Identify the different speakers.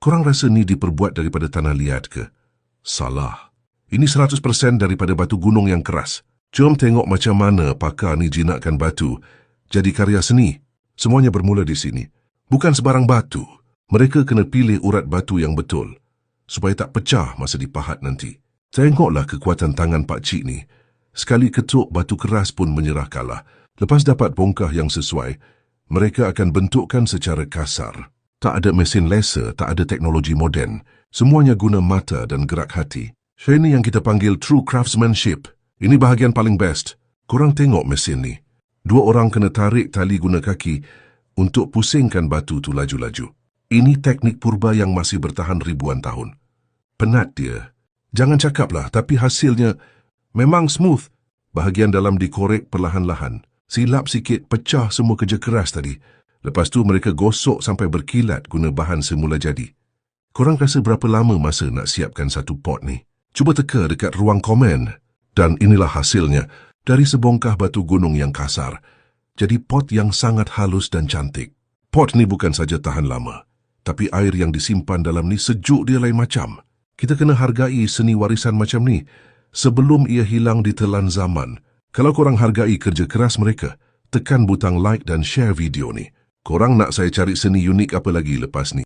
Speaker 1: Korang rasa ni diperbuat daripada tanah liat ke? Salah. Ini 100% daripada batu gunung yang keras. Jom tengok macam mana pakar ni jinakkan batu jadi karya seni. Semuanya bermula di sini. Bukan sebarang batu. Mereka kena pilih urat batu yang betul supaya tak pecah masa dipahat nanti. Tengoklah kekuatan tangan Pak Cik ni. Sekali ketuk batu keras pun menyerah kalah. Lepas dapat bongkah yang sesuai, mereka akan bentukkan secara kasar. Tak ada mesin laser, tak ada teknologi moden. Semuanya guna mata dan gerak hati. Ini yang kita panggil true craftsmanship. Ini bahagian paling best. Korang tengok mesin ni. 2 orang kena tarik tali guna kaki untuk pusingkan batu tu laju-laju. Ini teknik purba yang masih bertahan ribuan tahun. Penat dia. Jangan cakaplah, tapi hasilnya memang smooth. Bahagian dalam dikorek perlahan-lahan. Silap sikit, pecah semua kerja keras tadi. Lepas tu mereka gosok sampai berkilat guna bahan semula jadi. Korang rasa berapa lama masa nak siapkan satu pot ni? Cuba teka dekat ruang komen. Dan inilah hasilnya dari sebongkah batu gunung yang kasar. Jadi pot yang sangat halus dan cantik. Pot ni bukan saja tahan lama, tapi air yang disimpan dalam ni sejuk dia lain macam. Kita kena hargai seni warisan macam ni sebelum ia hilang di telan zaman. Kalau korang hargai kerja keras mereka, tekan butang like dan share video ni. Korang nak saya cari seni unik apa lagi lepas ni?